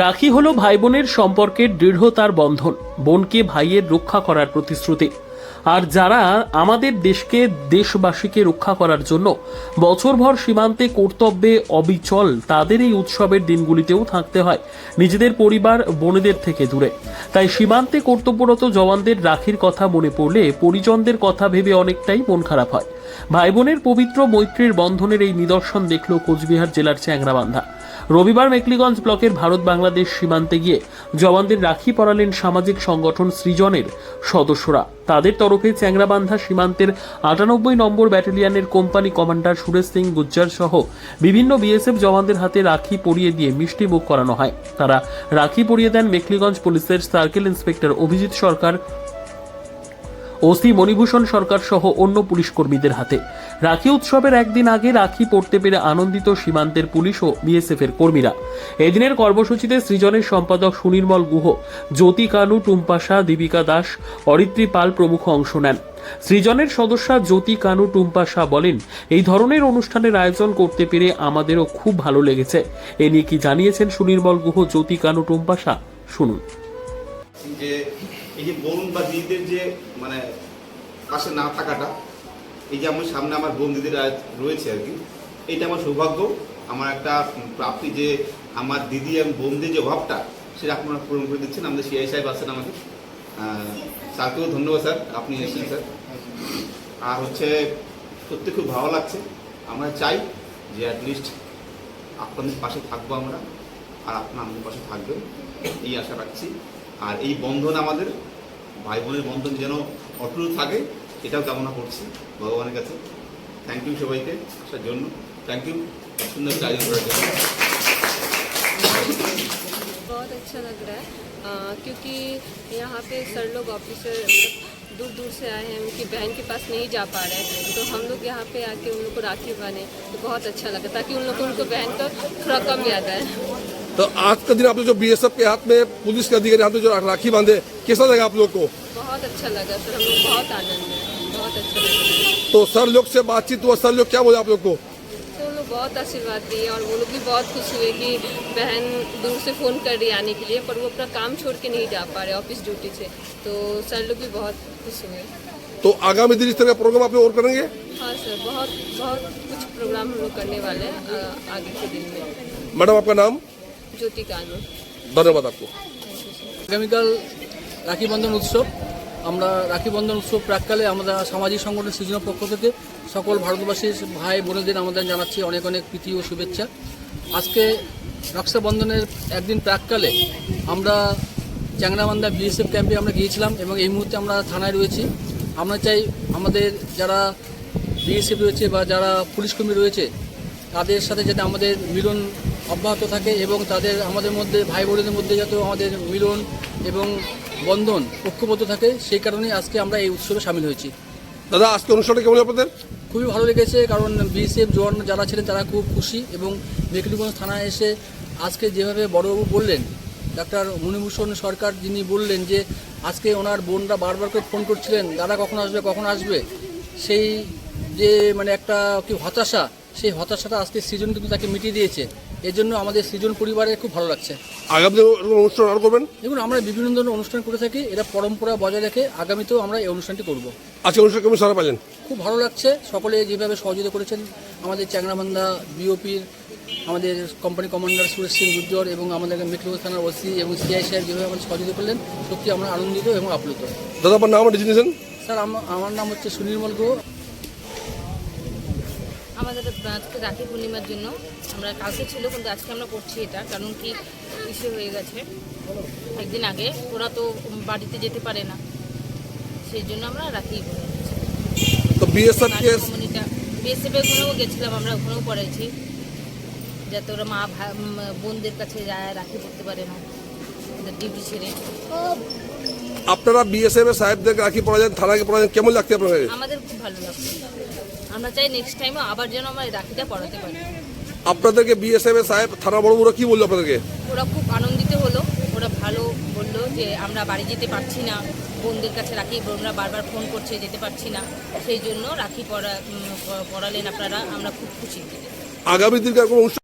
রাখি হলো ভাই বোনের সম্পর্কের দৃঢ়তার বন্ধন, বোনকে ভাইয়ের রক্ষা করার প্রতিশ্রুতি। আর যারা আমাদের দেশকে, দেশবাসীকে রক্ষা করার জন্য বছরভর সীমান্তে কর্তব্যে অবিচল, তাদের এই উৎসবের দিনগুলিতেও থাকতে হয় নিজেদের পরিবার বোনেদের থেকে দূরে। তাই সীমান্তে কর্তব্যরত জওয়ানদের রাখির কথা মনে পড়লে পরিজনদের কথা ভেবে অনেকটাই মন খারাপ হয়। ভাই বোনের পবিত্র মৈত্রীর বন্ধনের এই নিদর্শন দেখল কোচবিহার জেলার চ্যাংরাবান্ধা। রবিবার মেখলিগঞ্জ ব্লকের ভারত বাংলাদেশ সীমান্তে গিয়ে জওয়ানদের রাখি পরালেন সামাজিক সংগঠন সৃজনের সদস্যরা। তাদের তরফে চ্যাংরাবান্ধা সীমান্তের ৯৮ নম্বর ব্যাটালিয়নের কোম্পানি কমান্ডার সুরেশ সিং গুজ্জার সহ বিভিন্ন বিএসএফ জওয়ানদের হাতে রাখি পরিয়ে দিয়ে মিষ্টি মুখ করানো হয়। তারা রাখি পরিয়ে দেন মেখলিগঞ্জ পুলিশের সার্কেল ইন্সপেক্টর অভিজিৎ সরকার, ওসি মণিভূষণ সরকার সহ অন্য পুলিশ কর্মীদের হাতে। রাখি উৎসবের একদিন আগে রাখি পড়তে পেরে আনন্দিত সীমান্তের পুলিশ ও বিএসএফ এর কর্মীরা। এদিনের কর্মসূচিতে সৃজনের সম্পাদক সুনির্মল গুহ, জ্যোতি কানু, টুম্পাশা, দীপিকা দাস, অরিত্রী পাল প্রমুখ অংশ নেন। সৃজনের সদস্যা জ্যোতি কানু টুম্পাশা বলেন, এই ধরনের অনুষ্ঠানের আয়োজন করতে পেরে আমাদেরও খুব ভালো লেগেছে। এ নিয়ে কি জানিয়েছেন সুনির্মল গুহ, জ্যোতি কানু, টুম্পাশা, শুনুন। যে এই যে বোন বা দিদিদের যে মানে পাশে না থাকাটা, এই যে আমার সামনে আমার বোন দিদিরা রয়েছে আর কি, এইটা আমার সৌভাগ্য, আমার একটা প্রাপ্তি যে আমার দিদি এবং বোনদের যে অভাবটা সেটা আপনারা পূরণ করে দিচ্ছেন। আমাদের সিআই সাহেব আছেন আমাদের, স্যারকেও ধন্যবাদ স্যার, আপনি এসেছেন স্যার। আর হচ্ছে সত্যি খুব ভালো লাগছে। আমরা চাই যে অ্যাটলিস্ট আপনাদের পাশে থাকবো আমরা, আর আপনারা আমাদের পাশে থাকবেন, এই আশা রাখছি। আর এই বন্ধন আমাদের ভাই বোনের বন্ধন যেন অটুট থাকে, এটাও কামনা করছি ভগবানের কাছে। থ্যাংক ইউ সবাইকে আসার জন্য, থ্যাংক ইউ সুন্দর আয়োজন করার জন্য। बहुत अच्छा लग रहा है क्योंकि यहाँ पे सर लोग ऑफिसर दूर दूर से आए हैं, उनकी बहन के पास नहीं जा पा रहे हैं, तो हम लोग यहाँ पे आके उन लोग को राखी बांधे तो बहुत अच्छा लगा, ताकि उन लोग को उनको बहन का थोड़ा कम याद आए। तो आज का दिन आप लोग जो बीएसएफ के हाथ में, पुलिस के अधिकारी हाथ में जो राखी बांधे, कैसा लगा आप लोग को? बहुत अच्छा लगा सर, हम लोग बहुत आनंद है, बहुत अच्छा लगा। तो सर लोग से बातचीत हुआ, सर लोग क्या बोले आप लोग को? तो वो लोग बहुत आशीर्वाद दिए और वो लोग भी बहुत खुश हुए कि बहन दूर से फ़ोन कर रही आने के लिए, पर वो अपना काम छोड़ के नहीं जा पा रहे ऑफिस ड्यूटी से, तो सर लोग भी बहुत खुश हुए। तो आगामी दिन इस तरह का प्रोग्राम आप लोग और करेंगे? हाँ सर, बहुत बहुत कुछ प्रोग्राम हम लोग करने वाले हैं आगे के दिन में। मैडम आपका नाम? ज्योति कानू। धन्यवाद आपको। আগামীকাল রাখি বন্ধন উৎসব। আমরা রাখি বন্ধন উৎসব প্রাককালে আমরা সামাজিক সংগঠন সৃজনের পক্ষ থেকে সকল ভারতবাসীর ভাই বোনেদের আমাদের জানাচ্ছি অনেক অনেক প্রীতি ও শুভেচ্ছা। আজকে রক্ষাবন্ধনের একদিন প্রাককালে আমরা চ্যাংরাবান্ধা বিএসএফ ক্যাম্পে আমরা গিয়েছিলাম এবং এই মুহূর্তে আমরা থানায় রয়েছি। আমরা চাই আমাদের যারা বিএসএফ রয়েছে বা যারা পুলিশ কর্মী রয়েছে তাদের সাথে যাতে আমাদের মিলন অব্যাহত থাকে এবং তাদের আমাদের মধ্যে ভাই বোনদের মধ্যে যাতে আমাদের মিলন এবং বন্ধন ঐক্যবদ্ধ থাকে, সেই কারণেই আজকে আমরা এই উৎসবে সামিল হয়েছি। দাদা আজকে অনুষ্ঠানটা কেমন আপনাদের? খুবই ভালো লেগেছে, কারণ বিএসএফ জওয়ান যারা ছিলেন তারা খুব খুশি এবং মেখলিগঞ্জ থানায় এসে আজকে যেভাবে বড়বাবু বললেন, ডাক্তার মণিভূষণ সরকার যিনি বললেন যে আজকে ওনার বোনরা বারবার করে ফোন করছিলেন দাদা কখন আসবে কখন আসবে, সেই যে মানে একটা কি হতাশা, সেই হতাশাটা আজকে সৃজন কিন্তু তাকে মিটিয়ে দিয়েছে। এর জন্য আমাদের সৃজন পরিবারের খুব ভালো লাগছে। আগামী অনুষ্ঠান আর করবেন? দেখুন আমরা বিভিন্ন ধরনের অনুষ্ঠান করে থাকি, এটা পরম্পরা বজায় রেখে আগামীতেও আমরা এই অনুষ্ঠানটি করব। আজকে অনুষ্ঠান কেমন সারা পাইলেন? খুব ভালো লাগছে, সকলে যেভাবে সহযোগিতা করেছেন আমাদের চ্যাংরাবান্ধা বিওপির আমাদের কোম্পানি কমান্ডার সুরেশ সিং গুজ্জর এবং আমাদের মেখলিগঞ্জ থানার ওসি এবং সিআই সাহেব যেভাবে আমাদের সহযোগিতা করলেন, সত্যি আমরা আনন্দিত এবং আপ্লুত। দাদা আপনার নাম ডেজিনেশন? স্যার আমার নাম হচ্ছে সুনির্মল গুহ। আমাদের আজকে রাখি পূর্ণিমার জন্য আমরা কালকে ছিল কিন্তু আজকে আমরা করছি এটা, কারণ কি ইস্যু হয়ে গেছে একদিন আগে, ওরা তো বাড়িতে যেতে পারে না, সেই জন্য আমরা রাখি তো বিএসএফ কে বিএসএফের ওখানেও গেছিলাম, আমরা ওখানেও পড়াইছি যাতে ওরা মা বোনদের কাছে যায়, রাখি পড়তে পারে না ওদের ডিউটি ছেড়ে। আপনারা বিএসএফ এর সাহেবদের রাখি পড়ালেন, থানাকে পড়ালেন, কেমন লাগছে আপনাদের? আমাদের খুব ভালো লাগছে, আমরা চাই নেক্সট টাইমও আবার যেন আমরা রাখিটা পড়াতে পারি। আপনাদেরকে বিএসএফ এর সাহেব থানা বড় বড় কি বললো আপনাদেরকে? ওরা খুব আনন্দিত হলো, ওরা ভালো বললো যে আমরা বাড়ি যেতে পারছি না, বোনদের কাছে রাখি, বোনরা বারবার ফোন করছে যেতে পারছি না, সেই জন্য রাখি পড়ালেন আপনারা, আমরা খুব খুশি। আগামী দিনকার কোনো অনুষ্ঠান